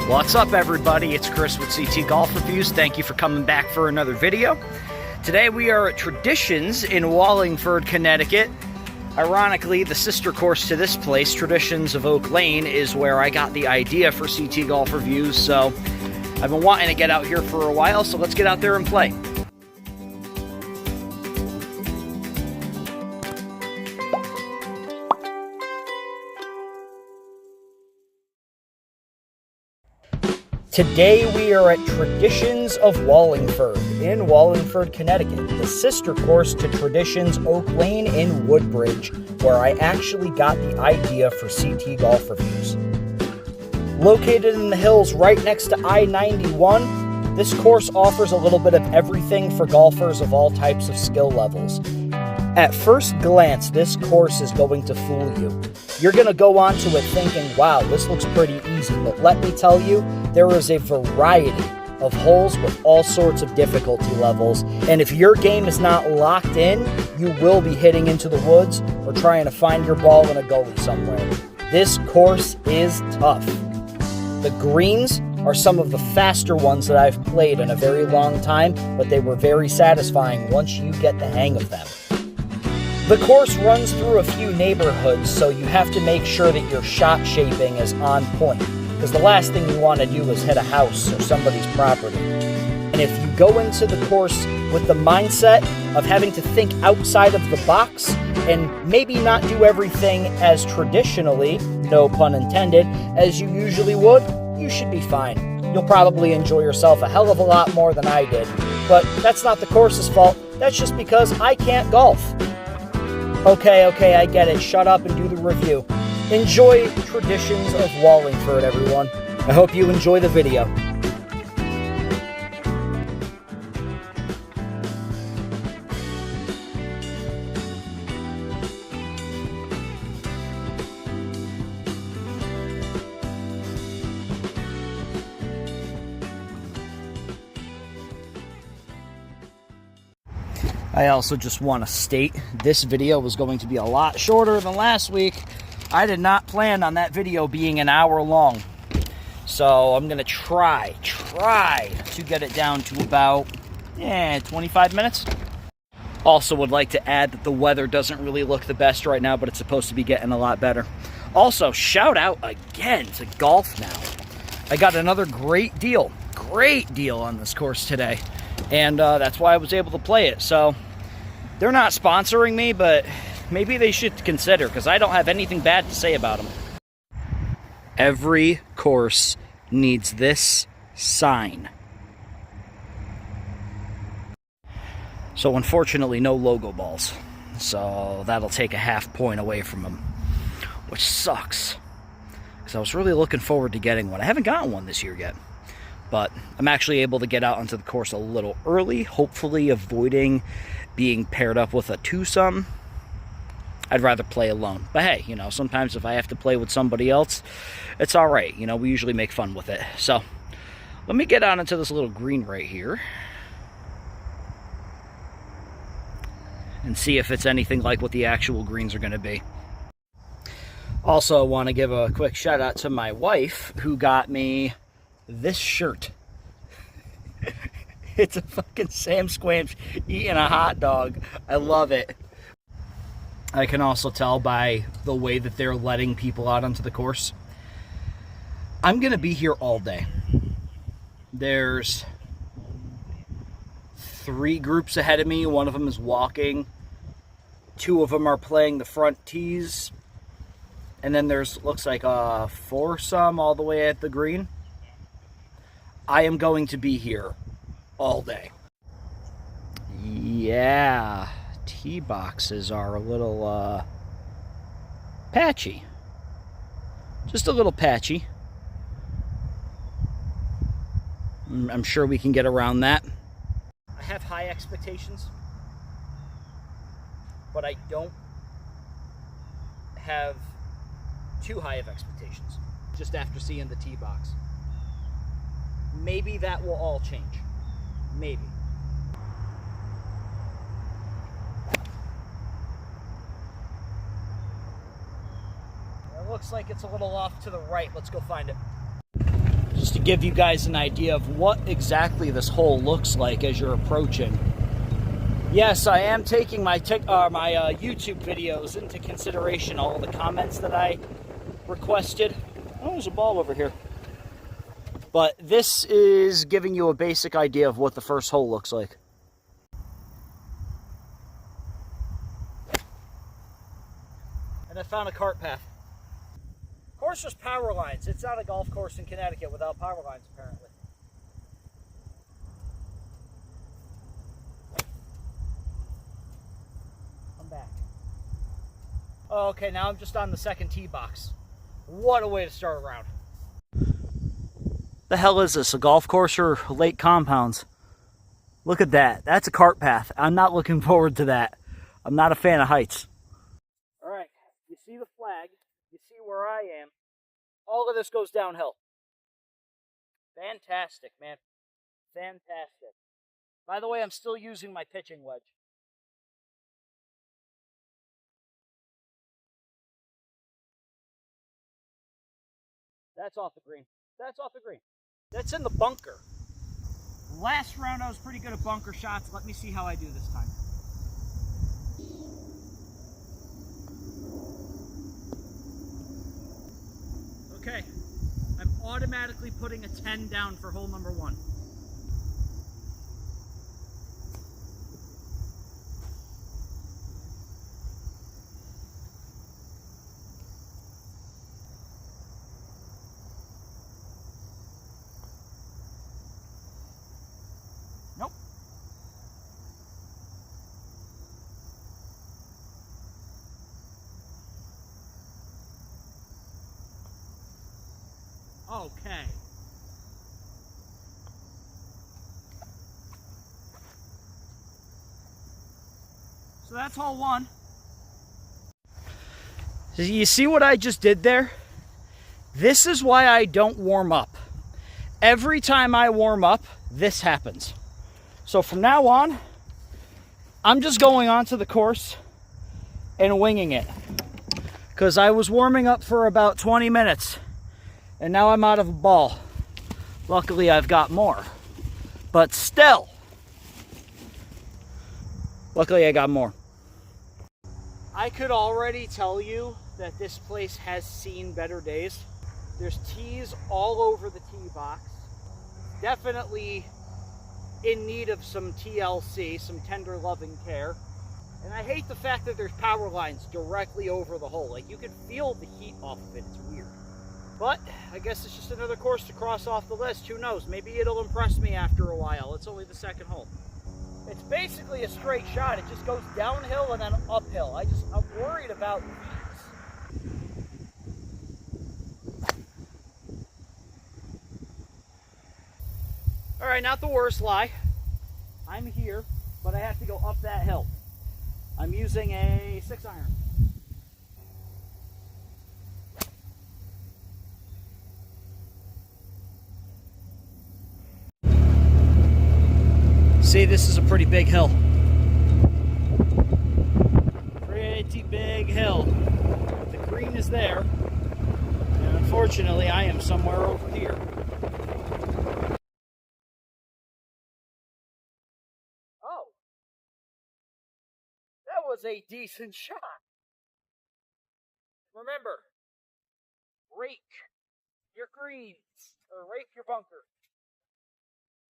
What's up, everybody? It's Chris with CT Golf Reviews. Thank you for coming back for another video. Today we are at Traditions in Wallingford, Connecticut. Ironically, the sister course to this place, Traditions of Oak Lane, is where I got the idea for CT Golf Reviews. So I've been wanting to get out here for a while, so let's get out there and play. Today we are at Traditions of Wallingford in Wallingford, Connecticut, the sister course to Traditions Oak Lane in Woodbridge, where I actually got the idea for CT Golf Reviews. Located in the hills right next to I-91, this course offers a little bit of everything for golfers of all types of skill levels. At first glance, this course is going to fool you. You're going to go onto it thinking, wow, this looks pretty easy, but let me tell you, there is a variety of holes with all sorts of difficulty levels, and if your game is not locked in, you will be hitting into the woods or trying to find your ball in a gully somewhere. This course is tough. The greens are some of the faster ones that I've played in a very long time, but they were very satisfying once you get the hang of them. The course runs through a few neighborhoods, so you have to make sure that your shot shaping is on point, because the last thing you want to do is hit a house or somebody's property. And if you go into the course with the mindset of having to think outside of the box and maybe not do everything as traditionally, no pun intended, as you usually would, you should be fine. You'll probably enjoy yourself a hell of a lot more than I did. But that's not the course's fault. That's just because I can't golf. Okay, I get it. Shut up and do the review. Enjoy Traditions of Wallingford, everyone. I hope you enjoy the video. I also just want to state this video was going to be a lot shorter than last week. I did not plan on that video being an hour long. So I'm going to try to get it down to about 25 minutes. Also would like to add that the weather doesn't really look the best right now, but it's supposed to be getting a lot better. Also, shout out again to Golf Now. I got another great deal on this course today. And that's why I was able to play it. So they're not sponsoring me, but maybe they should consider, because I don't have anything bad to say about them. Every course needs this sign. So unfortunately, no logo balls. So that'll take a half point away from them, which sucks, because I was really looking forward to getting one. I haven't gotten one this year yet. But I'm actually able to get out onto the course a little early, hopefully avoiding being paired up with a twosome. I'd rather play alone. But hey, you know, sometimes if I have to play with somebody else, it's all right. You know, we usually make fun with it. So let me get out into this little green right here and see if it's anything like what the actual greens are going to be. Also, I want to give a quick shout out to my wife, who got me this shirt. It's a fucking Sam Squamch eating a hot dog. I love it. I can also tell by the way that they're letting people out onto the course. I'm gonna be here all day. There's 3 groups ahead of me. One of them is walking. 2 of them are playing the front tees. And then there's, looks like a foursome all the way at the green. I am going to be here all day. Yeah, tee boxes are a little patchy. Just a little patchy. I'm sure we can get around that. I have high expectations, but I don't have too high of expectations just after seeing the tee box. Maybe that will all change. Maybe. It looks like it's a little off to the right. Let's go find it. just to give you guys an idea of what exactly this hole looks like as you're approaching. Yes, I am taking my YouTube videos into consideration, all the comments that I requested. Oh, there's a ball over here. But this is giving you a basic idea of what the first hole looks like. And I found a cart path. Of course, there's power lines. It's not a golf course in Connecticut without power lines, apparently. I'm back. Oh, okay, now I'm just on the second tee box. What a way to start a round. The hell is this, a golf course or lake compounds? Look at that. That's a cart path. I'm not looking forward to that. I'm not a fan of heights. All right, you see the flag. You see where I am. All of this goes downhill. Fantastic, man. Fantastic. By the way, I'm still using my pitching wedge. That's off the green. That's off the green. That's in the bunker. Last round I was pretty good at bunker shots. Let me see how I do this time. Okay, I'm automatically putting a 10 down for hole number 1. Nope. Okay. So that's hole 1. You see what I just did there? This is why I don't warm up. Every time I warm up, this happens. So from now on, I'm just going onto the course and winging it. Because I was warming up for about 20 minutes. And now I'm out of a ball. Luckily, I've got more. But still, luckily I got more. I could already tell you that this place has seen better days. There's tees all over the tee box. Definitely in need of some TLC, some tender loving care. And I hate the fact that there's power lines directly over the hole. Like, you can feel the heat off of it. It's weird. But I guess it's just another course to cross off the list. Who knows? Maybe it'll impress me after a while. It's only the second hole. It's basically a straight shot. It just goes downhill and then uphill. I'm worried about these. All right, not the worst lie. I'm here, but I have to go up that hill. I'm using a 6-iron. See, this is a pretty big hill. Pretty big hill. The green is there. And unfortunately, I am somewhere over here. Oh. That was a decent shot. Remember, rake your greens, or rake your bunker.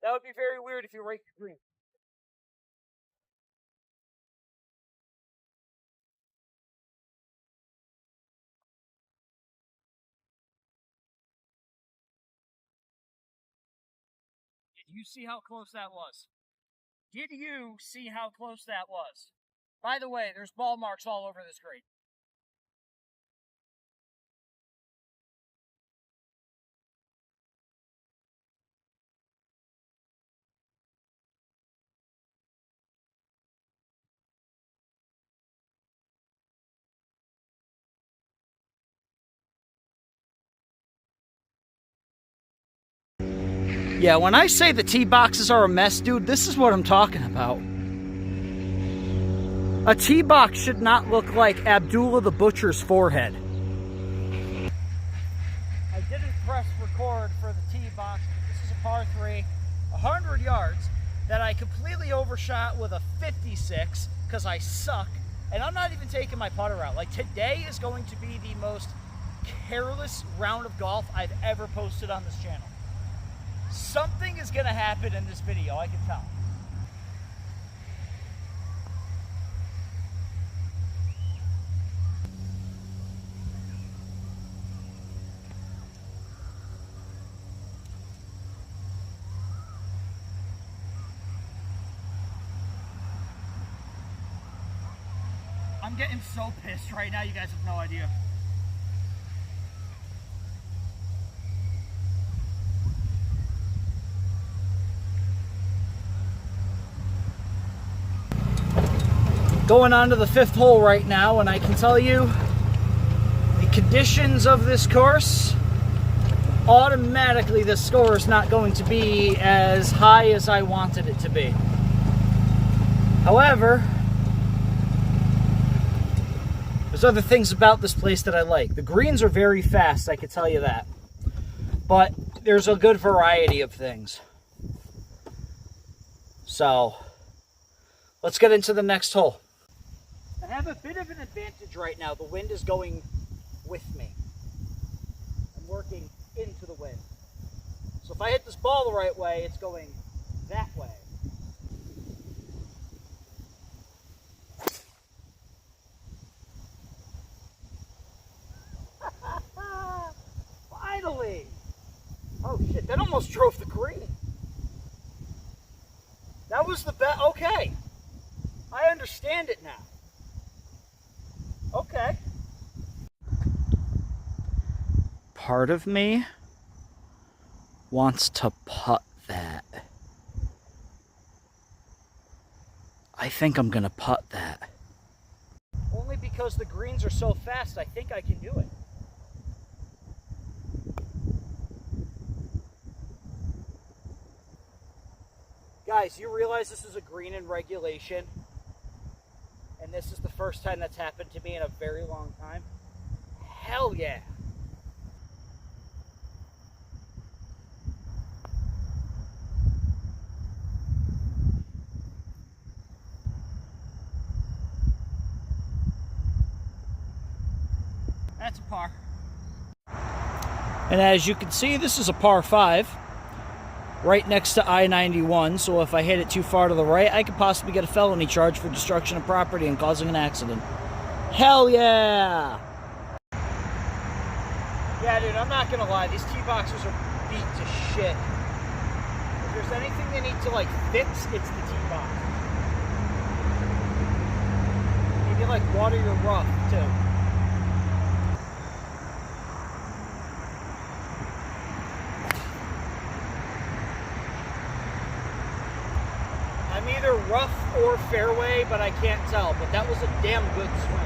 That would be very weird if you rake your green. Did you see how close that was? Did you see how close that was? By the way, there's ball marks all over this green. Yeah, when I say the tee boxes are a mess, dude, this is what I'm talking about. A tee box should not look like Abdullah the Butcher's forehead. I didn't press record for the tee box. This is a par 3, 100 yards, that I completely overshot with a 56 because I suck. And I'm not even taking my putter out. Like, today is going to be the most careless round of golf I've ever posted on this channel. Something is going to happen in this video, I can tell. I'm getting so pissed right now, you guys have no idea. Going on to the 5th hole right now, and I can tell you the conditions of this course, automatically the score is not going to be as high as I wanted it to be. However, there's other things about this place that I like. The greens are very fast, I can tell you that. But there's a good variety of things. So, let's get into the next hole. I have a bit of an advantage right now. The wind is going with me. I'm working into the wind. So if I hit this ball the right way, it's going that way. Finally! Oh shit, that almost drove the green. That was the bet. Okay. I understand it now. Okay. Part of me wants to putt that. I think I'm gonna putt that. Only because the greens are so fast, I think I can do it. Guys, you realize this is a green in regulation? And this is the first time that's happened to me in a very long time? Hell yeah! That's a par. And as you can see, this is a par 5. Right next to I-91, so if I hit it too far to the right, I could possibly get a felony charge for destruction of property and causing an accident. Hell yeah! Yeah, dude, I'm not gonna lie, these tee boxes are beat to shit. If there's anything they need to, like, fix, it's the tee box. Maybe, like, water your rough, too. I'm either rough or fairway, but I can't tell. But that was a damn good swing.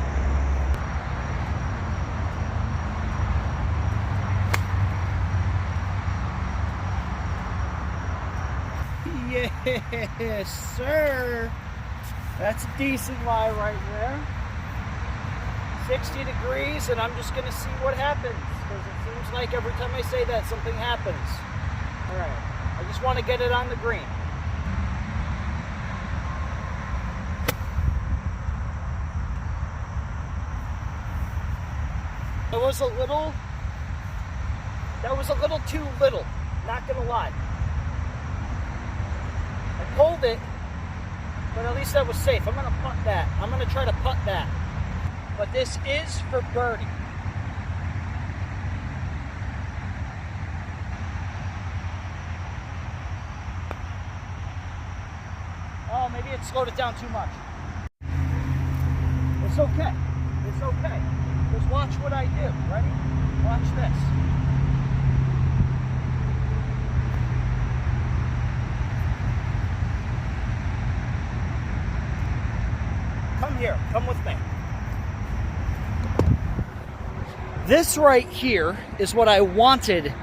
Yes, sir. That's a decent lie right there. 60 degrees, and I'm just going to see what happens. Because it seems like every time I say that, something happens. All right. I just want to get it on the green. That was a little too little, not gonna lie. I pulled it, but at least I was safe. I'm gonna putt that. I'm gonna try to putt that. But this is for birdie. Oh, maybe it slowed it down too much. It's okay. It's okay. Just watch what I do. Ready? Watch this. Come here. Come with me. This right here is what I wanted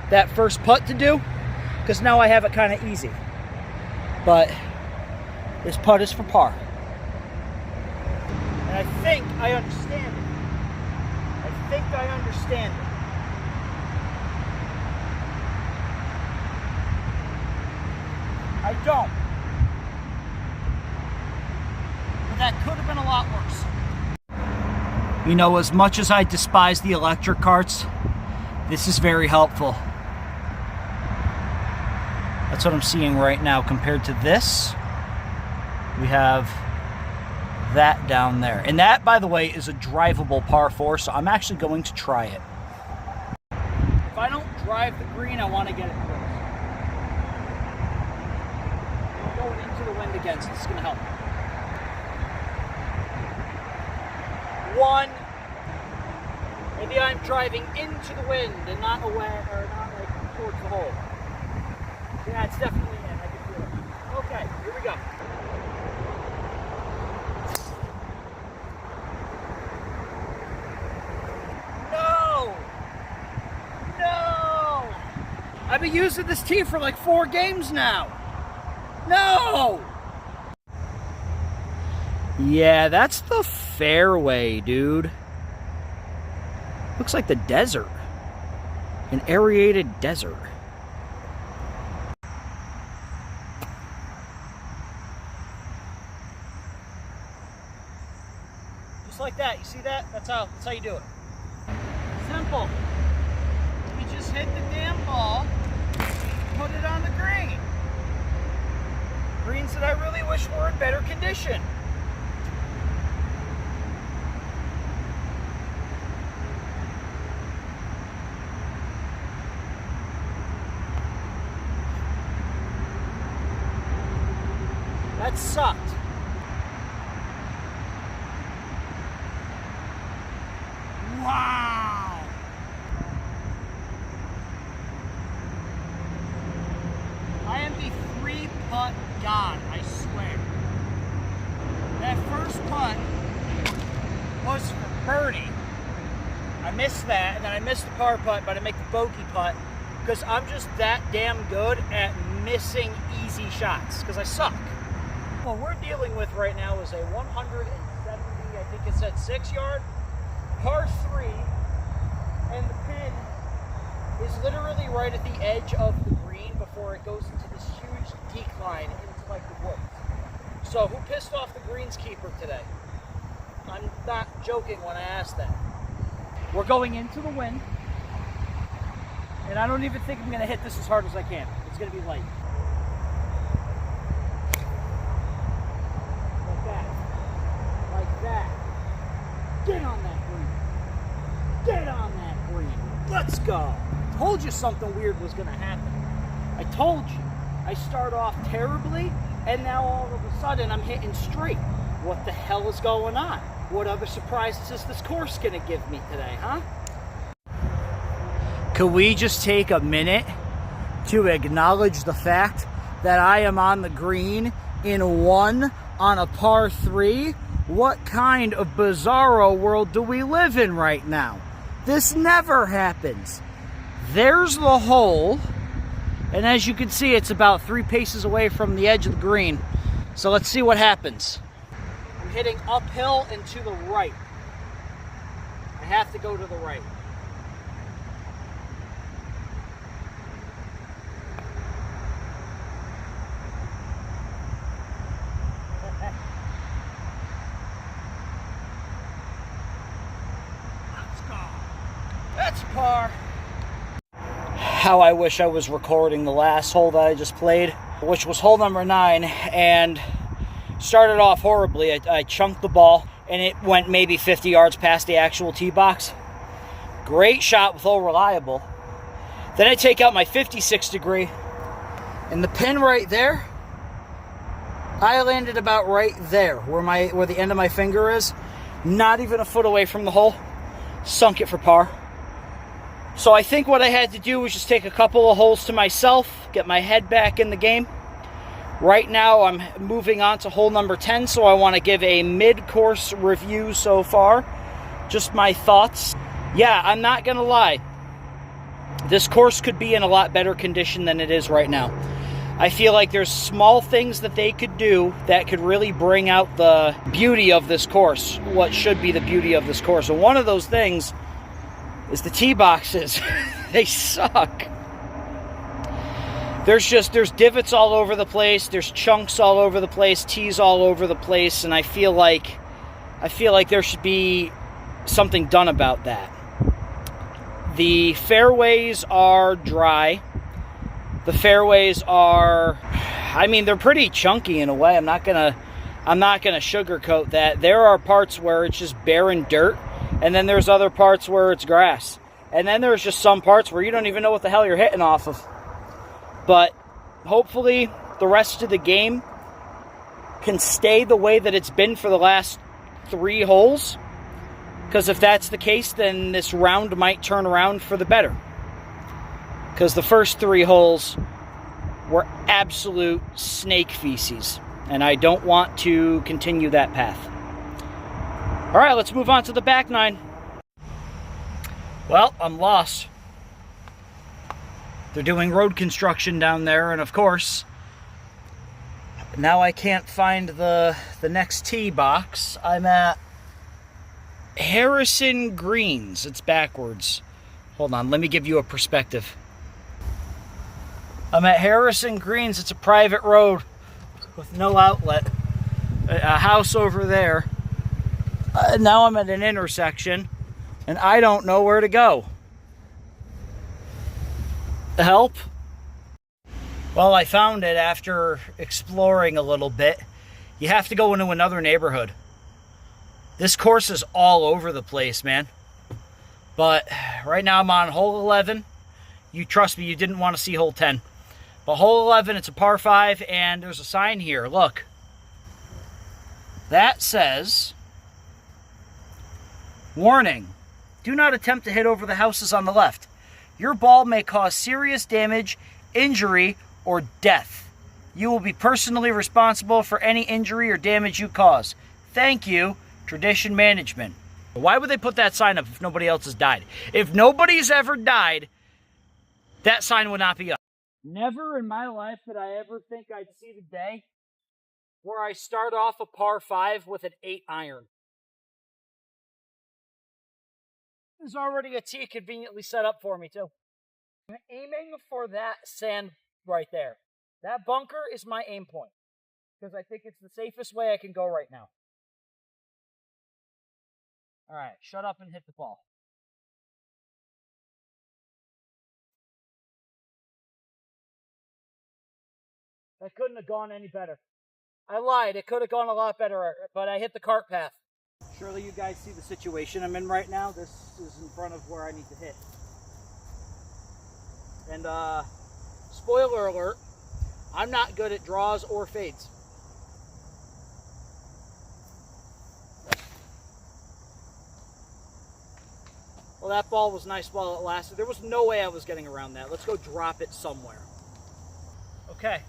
that first putt to do, because now I have it kind of easy. But this putt is for par. And I think I understand it. I think I understand I don't. But that could have been a lot worse. You know, as much as I despise the electric carts, this is very helpful. That's what I'm seeing right now compared to this. We have that down there. And that, by the way, is a drivable par 4, so I'm actually going to try it. If I don't drive the green, I want to get it close. I'm going into the wind again, so this is going to help. 1. Maybe I'm driving into the wind and not away, or not like towards the hole. Yeah, it's definitely in. I can feel it. Okay, here we go. I've been using this tee for like 4 games now. No! Yeah, that's the fairway, dude. Looks like the desert. An aerated desert. Just like that. You see that? That's how you do it. Simple. You just hit the damn ball. Put it on the green. Greens that I really wish were in better condition. That sucked. Wow. I am the 3-putt god, I swear. That first putt was for birdie. I missed that, and then I missed the par putt, but I make the bogey putt because I'm just that damn good at missing easy shots because I suck. What we're dealing with right now is a 170, I think it's at 6-yard, par 3, and the pin is literally right at the edge of the green before it goes into this huge decline into like the woods. So who pissed off the greenskeeper today? I'm not joking when I ask that. We're going into the wind, and I don't even think I'm going to hit this as hard as I can. It's going to be light. Like that. Like that. Get on that green. Get on that green. Let's go. Told you something weird was going to happen. I told you. I start off terribly, and now all of a sudden I'm hitting straight. What the hell is going on? What other surprises is this course going to give me today, huh? Could we just take a minute to acknowledge the fact that I am on the green in 1 on a par 3? What kind of bizarro world do we live in right now? This never happens. There's the hole, and as you can see, it's about 3 paces away from the edge of the green. So let's see what happens. I'm hitting uphill and to the right. I have to go to the right. Let's go. That's par. How I wish I was recording the last hole that I just played, which was hole number 9, and started off horribly. I chunked the ball, and it went maybe 50 yards past the actual tee box. Great shot with all reliable. Then I take out my 56 degree, and the pin right there, I landed about right there, where the end of my finger is, not even a foot away from the hole. Sunk it for par. So I think what I had to do was just take a couple of holes to myself, get my head back in the game. Right now I'm moving on to hole number 10, so I want to give a mid-course review so far. Just my thoughts. Yeah, I'm not going to lie. This course could be in a lot better condition than it is right now. I feel like there's small things that they could do that could really bring out the beauty of this course, what should be the beauty of this course. And one of those things is the tee boxes. They suck. there's divots all over the place, there's chunks all over the place, tees all over the place, and I feel like there should be something done about that. The fairways are dry. The fairways are, I mean, they're pretty chunky in a way. I'm not gonna sugarcoat that. There are parts where it's just barren dirt, and then there's other parts where it's grass. And then there's just some parts where you don't even know what the hell you're hitting off of. But hopefully the rest of the game can stay the way that it's been for the last 3 holes. Because if that's the case, then this round might turn around for the better. Because the first 3 holes were absolute snake feces. And I don't want to continue that path. All right, let's move on to the back 9. Well, I'm lost. They're doing road construction down there, and of course, now I can't find the next tee box. I'm at Harrison Greens. It's backwards. Hold on, let me give you a perspective. I'm at Harrison Greens. It's a private road with no outlet. A house over there. Now I'm at an intersection, and I don't know where to go. Help? Well, I found it after exploring a little bit. You have to go into another neighborhood. This course is all over the place, man. But right now I'm on hole 11. You trust me, you didn't want to see hole 10. But hole 11, it's a par 5, and there's a sign here. Look. That says, warning, do not attempt to hit over the houses on the left. Your ball may cause serious damage, injury, or death. You will be personally responsible for any injury or damage you cause. Thank you, Tradition Management. Why would they put that sign up if nobody else has died? If nobody's ever died, that sign would not be up. Never in my life did I ever think I'd see the day where I start off a par 5 with an 8 iron. There's already a tee conveniently set up for me, too. I'm aiming for that sand right there. That bunker is my aim point, because I think it's the safest way I can go right now. All right, shut up and hit the ball. That couldn't have gone any better. I lied. It could have gone a lot better, but I hit the cart path. Surely you guys see the situation I'm in right now. This is in front of where I need to hit. And spoiler alert, I'm not good at draws or fades. Well, that ball was nice while it lasted. There was no way I was getting around that. Let's go drop it somewhere. Okay.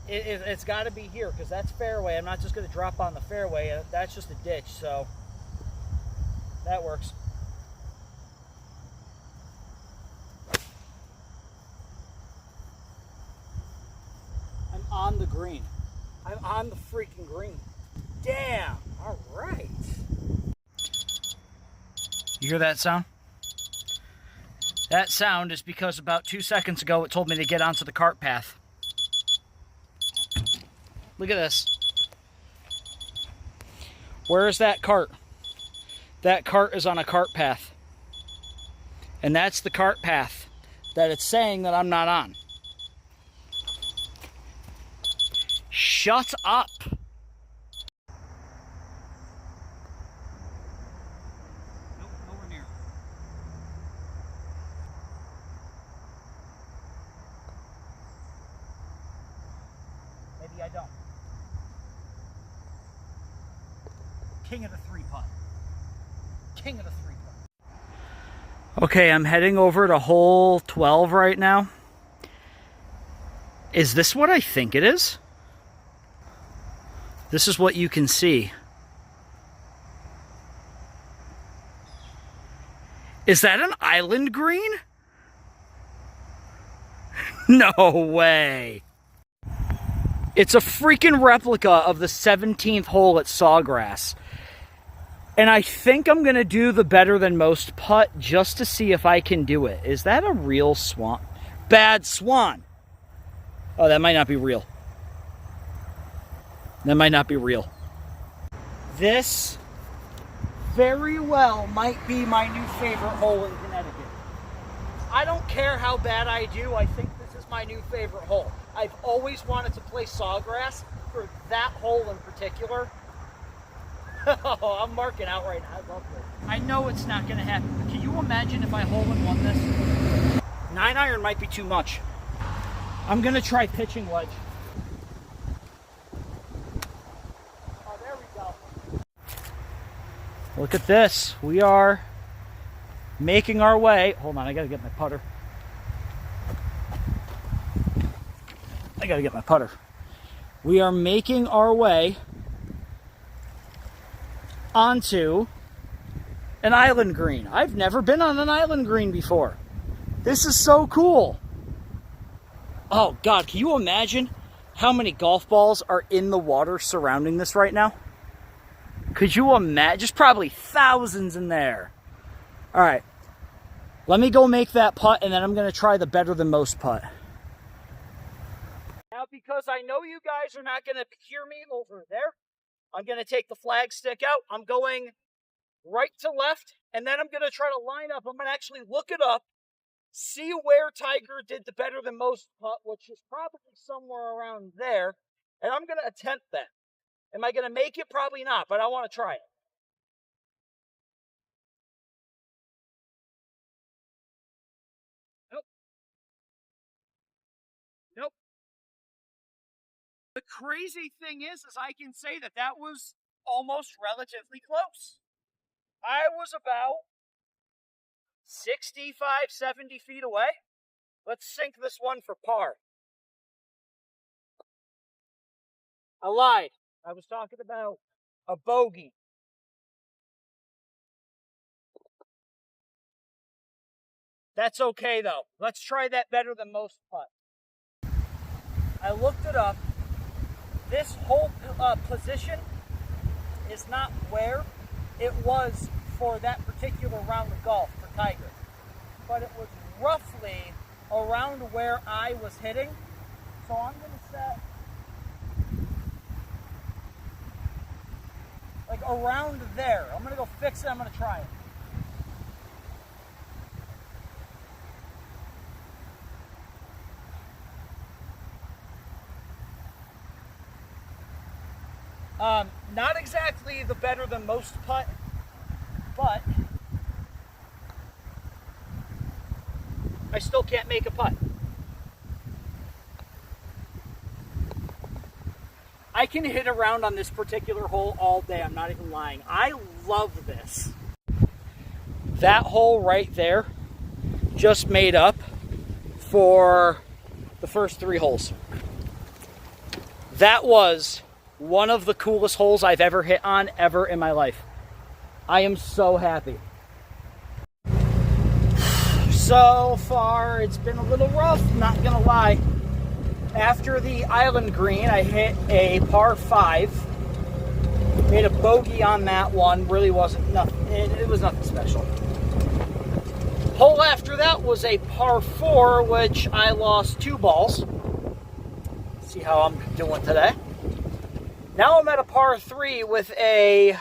It's got to be here, because that's fairway. I'm not just going to drop on the fairway. That's just a ditch, so that works. I'm on the green. I'm on the freaking green. Damn. All right. You hear that sound? That sound is because about 2 seconds ago it told me to get onto the cart path. Look at this. Where is that cart? That cart is on a cart path. And that's the cart path that it's saying that I'm not on. Shut up. Nope, nowhere near. Maybe I don't. King of the 3-putt. King of the 3-putt. Okay, I'm heading over to hole 12 right now. Is this what I think it is? This is what you can see. Is that an island green? No way. It's a freaking replica of the 17th hole at Sawgrass. And I think I'm going to do the better than most putt just to see if I can do it. Is that a real swamp? bad swan. Oh, that might not be real. That might not be real. This very well might be my new favorite hole in Connecticut. I don't care how bad I do, I think this is my new favorite hole. I've always wanted to play Sawgrass for that hole in particular. I'm marking out right now. I love this. I know it's not going to happen, but can you imagine if I hole-in-one this? 9-iron might be too much. I'm going to try pitching wedge. Oh, there we go. Look at this. We are making our way. Hold on, I got to get my putter. We are making our way onto an island green. I've never been on an island green before. This is so cool. Oh God, can you imagine how many golf balls are in the water surrounding this right now? Could you imagine? Just probably thousands in there. All right, let me go make that putt, and then I'm going to try the better than most putt. Now, because I know you guys are not going to hear me over there, I'm going to take the flag stick out. I'm going right to left, and then I'm going to try to line up. I'm going to actually look it up, see where Tiger did the better than most putt, which is probably somewhere around there, and I'm going to attempt that. Am I going to make it? Probably not, but I want to try it. Nope. The crazy thing is I can say that was almost relatively close. I was about 65, 70 feet away. Let's sink this one for par. I lied. I was talking about a bogey. That's okay, though. Let's try that better than most putt. I looked it up. This whole position is not where it was for that particular round of golf for Tiger. But it was roughly around where I was hitting. So I'm going to set like around there. I'm going to go fix it. I'm going to try it. Not exactly the better than most putt, but I still can't make a putt. I can hit around on this particular hole all day. I'm not even lying. I love this. That hole right there just made up for the first 3 holes. That was one of the coolest holes I've ever hit on ever in my life. I am so happy. So far, it's been a little rough, not gonna lie. After the island green, I hit a par 5. Made a bogey on that one. Really wasn't nothing. It was nothing special. Hole after that was a par 4, which I lost 2 balls. See how I'm doing today. Now I'm at a par 3 with a,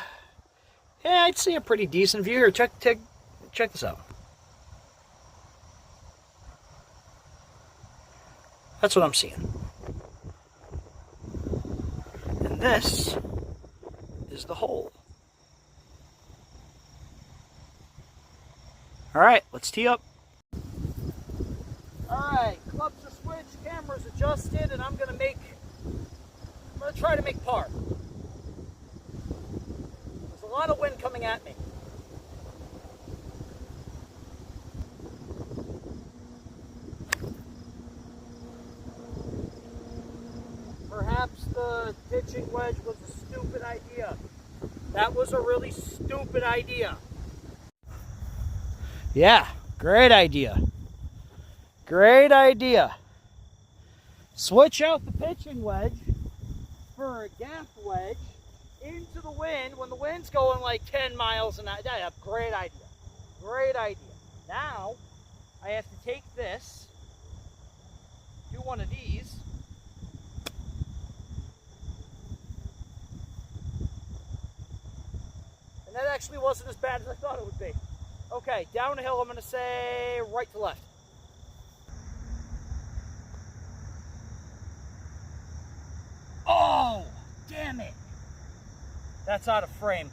I'd say a pretty decent view here. Check this out. That's what I'm seeing. And this is the hole. All right, let's tee up. All right, clubs are switched, cameras adjusted, and I'm gonna try to make par. There's a lot of wind coming at me. Perhaps the pitching wedge was a stupid idea. That was a really stupid idea. Yeah, great idea. Great idea. Switch out the pitching wedge for a gap wedge into the wind when the wind's going like 10 miles an hour. Yeah, great idea. Great idea. Now, I have to take this one of these. And that actually wasn't as bad as I thought it would be. Okay, down the hill, I'm going to say right to left. Oh, damn it. That's out of frame.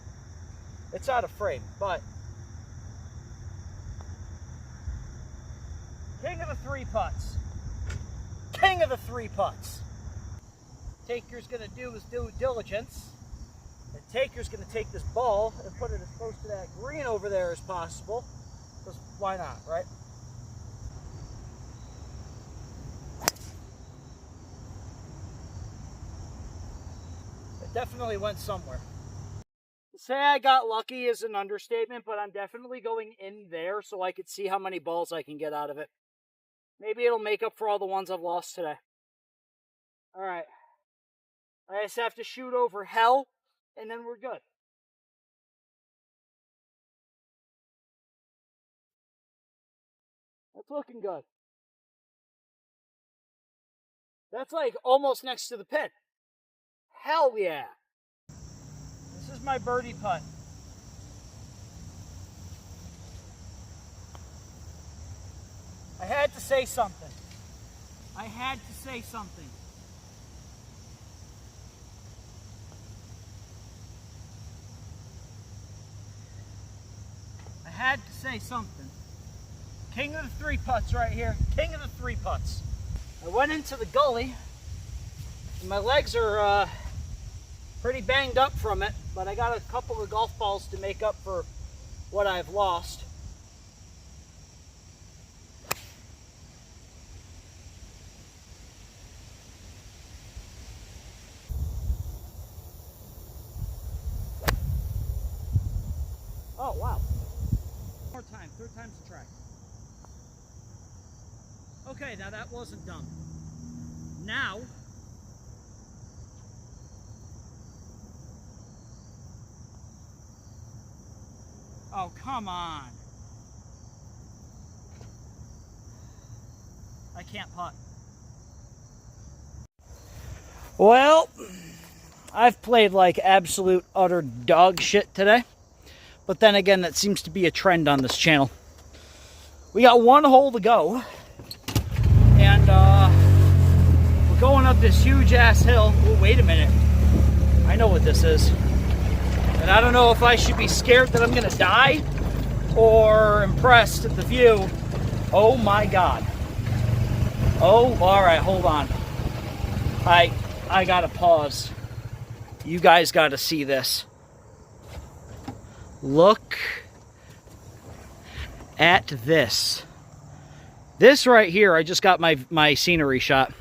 It's out of frame, but king of the three putts. King of the three putts. Taker's going to do his due diligence. And Taker's going to take this ball and put it as close to that green over there as possible. Because why not, right? It definitely went somewhere. To say I got lucky is an understatement, but I'm definitely going in there so I could see how many balls I can get out of it. Maybe it'll make up for all the ones I've lost today. All right. I just have to shoot over hell, and then we're good. That's looking good. That's like almost next to the pin. Hell yeah. This is my birdie putt. I had to say something. I had to say something. I had to say something. King of the three putts right here. King of the three putts. I went into the gully. And my legs are pretty banged up from it, but I got a couple of golf balls to make up for what I've lost. Oh, wow. One more time. Third time's the track. Okay, now that wasn't dumb. Now, oh, come on. I can't putt. Well, I've played like absolute utter dog shit today. But then again, that seems to be a trend on this channel. We got one hole to go. And we're going up this huge ass hill. Oh, wait a minute. I know what this is. And I don't know if I should be scared that I'm going to die or impressed at the view. Oh my God. Oh, all right, hold on. I got to pause. You guys got to see this. Look at this. This right here, I just got my scenery shot.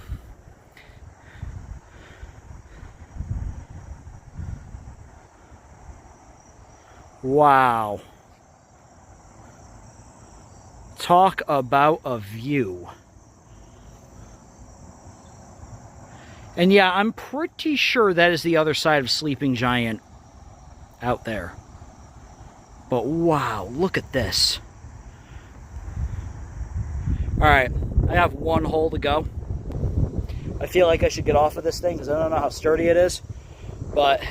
Wow. Talk about a view. And yeah, I'm pretty sure that is the other side of Sleeping Giant out there. But wow, look at this. Alright, I have one hole to go. I feel like I should get off of this thing because I don't know how sturdy it is. But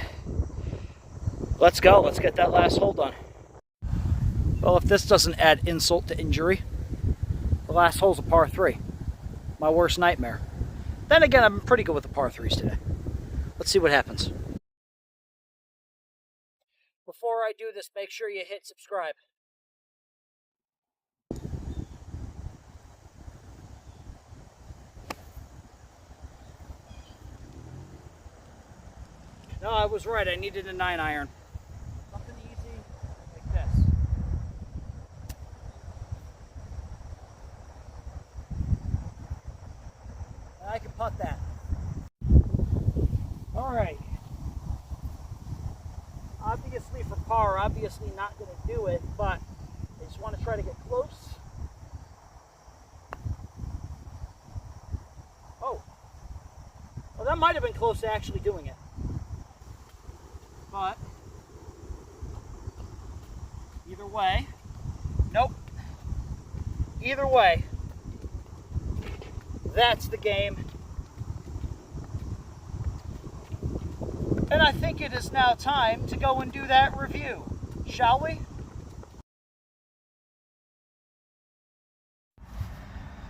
let's go. Let's get that last hole done. Well, if this doesn't add insult to injury, the last hole's a par 3. My worst nightmare. Then again, I'm pretty good with the par 3s today. Let's see what happens. Before I do this, make sure you hit subscribe. No, I was right. I needed a 9-iron. Something easy like this. And I can putt that. All right. Obviously for par, obviously not going to do it, but I just want to try to get close. Oh. Well, that might have been close to actually doing it. But either way, nope. Either way, That's the game. And I think it is now time to go and do that review, shall we?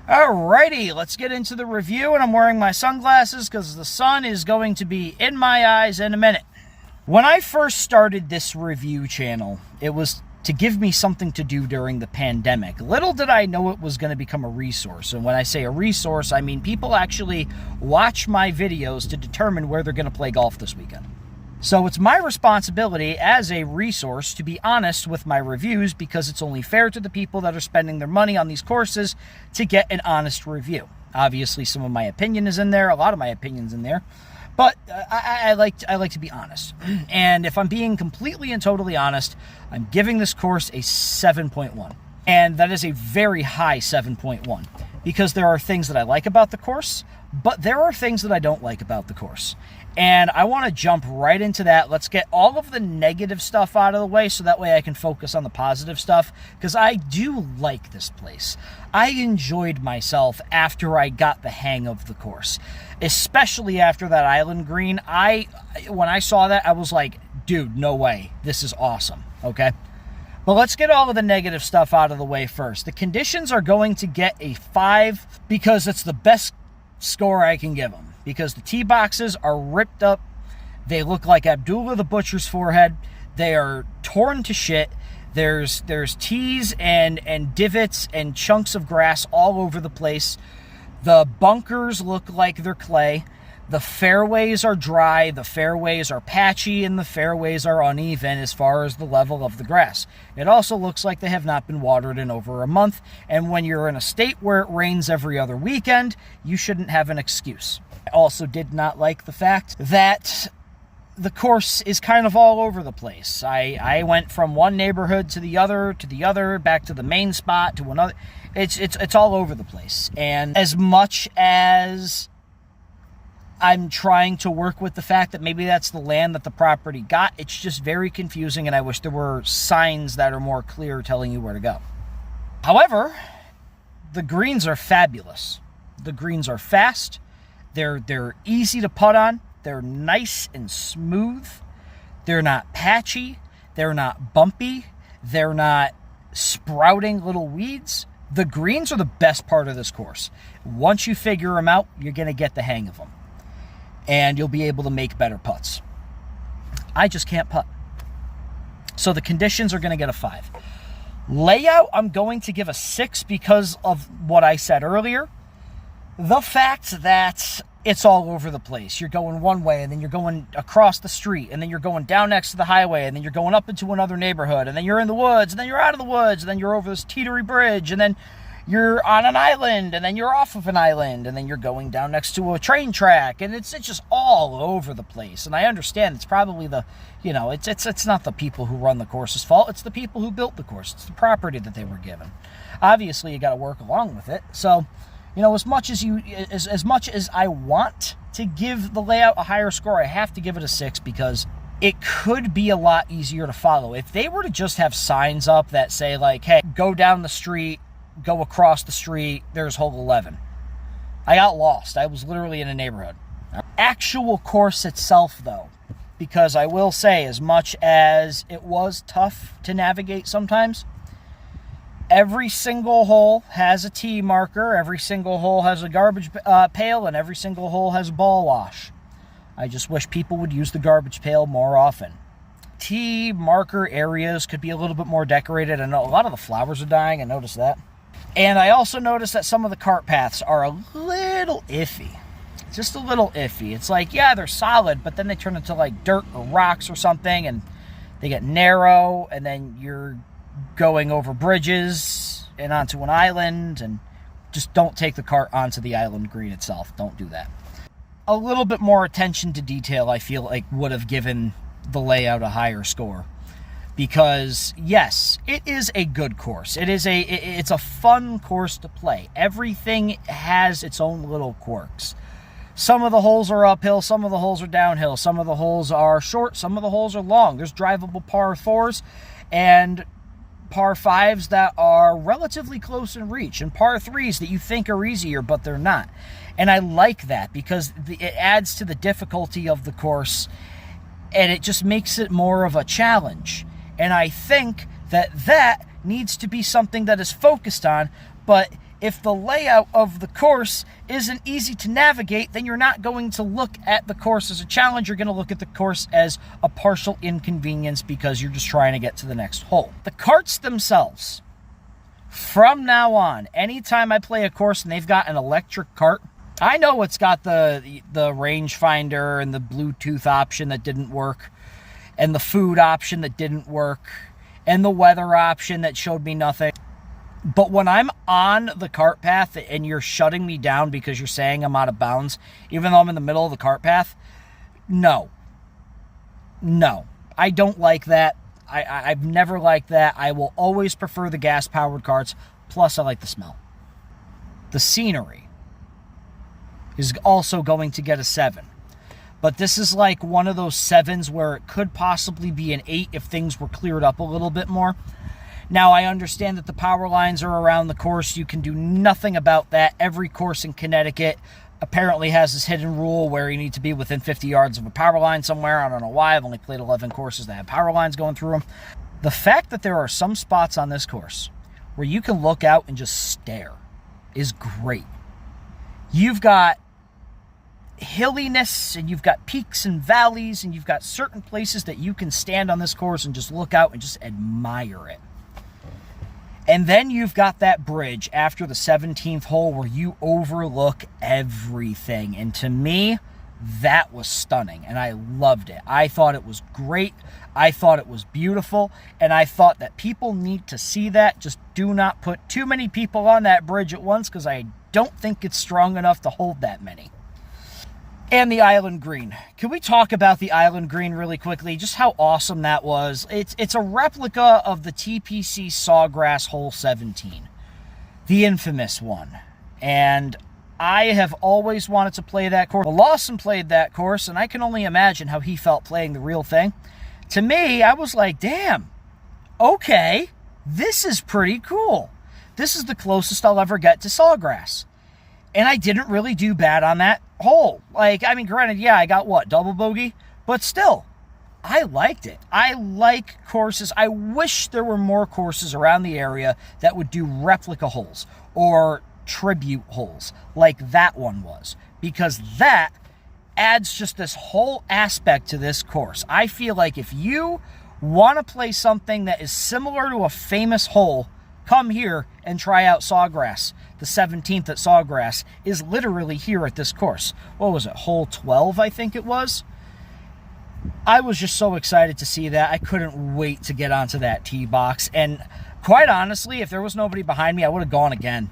Alrighty, let's get into the review, and I'm wearing my sunglasses because the sun is going to be in my eyes in a minute. When I first started this review channel, it was to give me something to do during the pandemic. Little did I know it was going to become a resource. And when I say a resource, I mean people actually watch my videos to determine where they're going to play golf this weekend. So it's my responsibility as a resource to be honest with my reviews, because it's only fair to the people that are spending their money on these courses to get an honest review. Obviously, some of my opinion is in there, a lot of my opinion's in there, but I like to be honest. And if I'm being completely and totally honest, I'm giving this course a 7.1. And that is a very high 7.1, because there are things that I like about the course, but there are things that I don't like about the course. And I want to jump right into that. Let's get all of the negative stuff out of the way so that way I can focus on the positive stuff, because I do like this place. I enjoyed myself after I got the hang of the course, especially after that island green. When I saw that, I was like, dude, no way. This is awesome, okay? But let's get all of the negative stuff out of the way first. The conditions are going to get a 5 because it's the best score I can give them. Because the tee boxes are ripped up. They look like Abdullah the Butcher's forehead. They are torn to shit. There's tees and divots and chunks of grass all over the place. The bunkers look like they're clay. The fairways are dry, the fairways are patchy, and the fairways are uneven as far as the level of the grass. It also looks like they have not been watered in over a month, and when you're in a state where it rains every other weekend, you shouldn't have an excuse. I also did not like the fact that the course is kind of all over the place. I went from one neighborhood to the other, back to the main spot, to another. It's all over the place. And as much as I'm trying to work with the fact that maybe that's the land that the property got, it's just very confusing, and I wish there were signs that are more clear telling you where to go. However, the greens are fabulous. The greens are fast. They're easy to putt on. They're nice and smooth. They're not patchy. They're not bumpy. They're not sprouting little weeds. The greens are the best part of this course. Once you figure them out, you're going to get the hang of them, and you'll be able to make better putts. I just can't putt. So the conditions are going to get a 5. Layout, I'm going to give a 6 because of what I said earlier. The fact that it's all over the place. You're going one way, and then you're going across the street, and then you're going down next to the highway, and then you're going up into another neighborhood, and then you're in the woods, and then you're out of the woods, and then you're over this teetery bridge, and then you're on an island, and then you're off of an island, and then you're going down next to a train track, and it's just all over the place. And I understand it's probably it's not the people who run the course's fault. It's the people who built the course. It's the property that they were given. Obviously, you got to work along with it. So, as much as I want to give the layout a higher score, I have to give it a 6 because it could be a lot easier to follow. If they were to just have signs up that say, like, hey, go down the street, go across the street, there's hole 11. I got lost. I was literally in a neighborhood. Actual course itself, though, because I will say, as much as it was tough to navigate sometimes, every single hole has a tee marker, every single hole has a garbage pail, and every single hole has a ball wash. I just wish people would use the garbage pail more often. Tee marker areas could be a little bit more decorated. I know a lot of the flowers are dying. I noticed that. And I also noticed that some of the cart paths are a little iffy. Just a little iffy. It's like, yeah, they're solid, but then they turn into like dirt or rocks or something, and they get narrow, and then you're going over bridges and onto an island, and just don't take the cart onto the island green itself. Don't do that. A little bit more attention to detail, I feel like, would have given the layout a higher score. Because, yes, it is a good course. It's a fun course to play. Everything has its own little quirks. Some of the holes are uphill, some of the holes are downhill, some of the holes are short, some of the holes are long. There's drivable par 4s, and par 5s that are relatively close in reach, and par 3s that you think are easier, but they're not. And I like that because it adds to the difficulty of the course, and it just makes it more of a challenge. And I think that needs to be something that is focused on, but if the layout of the course isn't easy to navigate, then you're not going to look at the course as a challenge. You're going to look at the course as a partial inconvenience because you're just trying to get to the next hole. The carts themselves, from now on, anytime I play a course and they've got an electric cart, I know it's got the rangefinder and the Bluetooth option that didn't work, and the food option that didn't work, and the weather option that showed me nothing. But when I'm on the cart path and you're shutting me down because you're saying I'm out of bounds, even though I'm in the middle of the cart path, no, I don't like that. I've never liked that. I will always prefer the gas-powered carts. Plus, I like the smell. The scenery is also going to get a 7. But this is like one of those 7s where it could possibly be an 8 if things were cleared up a little bit more. Now, I understand that the power lines are around the course. You can do nothing about that. Every course in Connecticut apparently has this hidden rule where you need to be within 50 yards of a power line somewhere. I don't know why. I've only played 11 courses that have power lines going through them. The fact that there are some spots on this course where you can look out and just stare is great. You've got hilliness, and you've got peaks and valleys, and you've got certain places that you can stand on this course and just look out and just admire it. And then you've got that bridge after the 17th hole where you overlook everything. And to me, that was stunning, and I loved it. I thought it was great. I thought it was beautiful, and I thought that people need to see that. Just do not put too many people on that bridge at once, because I don't think it's strong enough to hold that many. And the Island Green. Can we talk about the Island Green really quickly? Just how awesome that was. It's a replica of the TPC Sawgrass Hole 17. The infamous one. And I have always wanted to play that course. Well, Lawson played that course, and I can only imagine how he felt playing the real thing. To me, I was like, damn, okay, this is pretty cool. This is the closest I'll ever get to Sawgrass. And I didn't really do bad on that hole. Like, I mean, granted, yeah, I got what, double bogey? But still, I liked it. I like courses. I wish there were more courses around the area that would do replica holes or tribute holes like that one was, because that adds just this whole aspect to this course. I feel like if you want to play something that is similar to a famous hole, come here and try out Sawgrass. The 17th at Sawgrass is literally here at this course. What was it, hole 12, I think it was? I was just so excited to see that. I couldn't wait to get onto that tee box. And quite honestly, if there was nobody behind me, I would have gone again,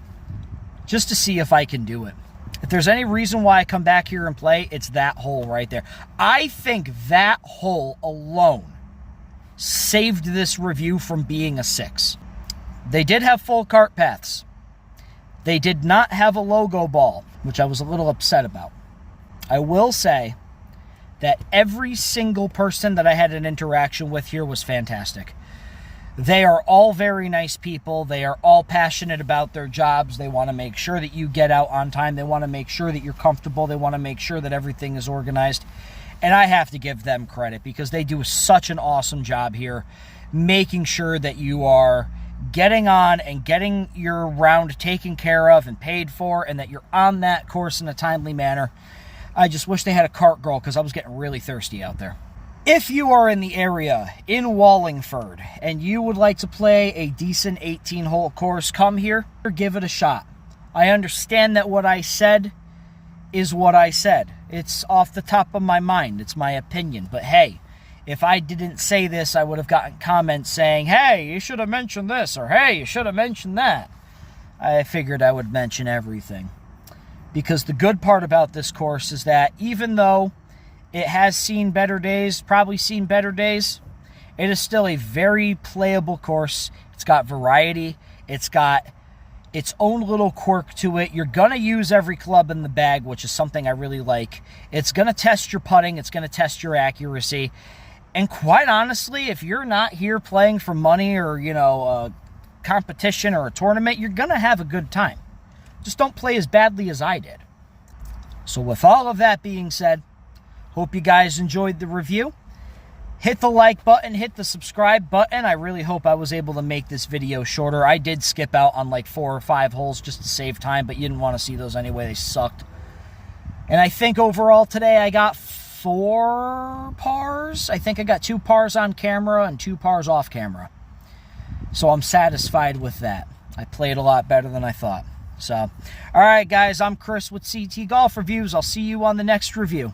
just to see if I can do it. If there's any reason why I come back here and play, it's that hole right there. I think that hole alone saved this review from being a 6. They did have full cart paths. They did not have a logo ball, which I was a little upset about. I will say that every single person that I had an interaction with here was fantastic. They are all very nice people. They are all passionate about their jobs. They want to make sure that you get out on time. They want to make sure that you're comfortable. They want to make sure that everything is organized. And I have to give them credit because they do such an awesome job here, making sure that you are getting on and getting your round taken care of and paid for, and that you're on that course in a timely manner. I just wish they had a cart girl because I was getting really thirsty out there. If you are in the area in Wallingford and you would like to play a decent 18-hole course, come here or give it a shot. I understand that what I said is what I said. It's off the top of my mind. It's my opinion. But hey, if I didn't say this, I would have gotten comments saying, hey, you should have mentioned this, or hey, you should have mentioned that. I figured I would mention everything. Because the good part about this course is that even though it has seen better days, probably seen better days, it is still a very playable course. It's got variety. It's got its own little quirk to it. You're going to use every club in the bag, which is something I really like. It's going to test your putting. It's going to test your accuracy. And quite honestly, if you're not here playing for money or, a competition or a tournament, you're going to have a good time. Just don't play as badly as I did. So with all of that being said, hope you guys enjoyed the review. Hit the like button, hit the subscribe button. I really hope I was able to make this video shorter. I did skip out on like 4 or 5 holes just to save time, but you didn't want to see those anyway. They sucked. And I think overall today I got 4 pars. I think I got 2 pars on camera and 2 pars off camera. So I'm satisfied with that. I played a lot better than I thought. So, all right, guys, I'm Chris with CT Golf Reviews. I'll see you on the next review.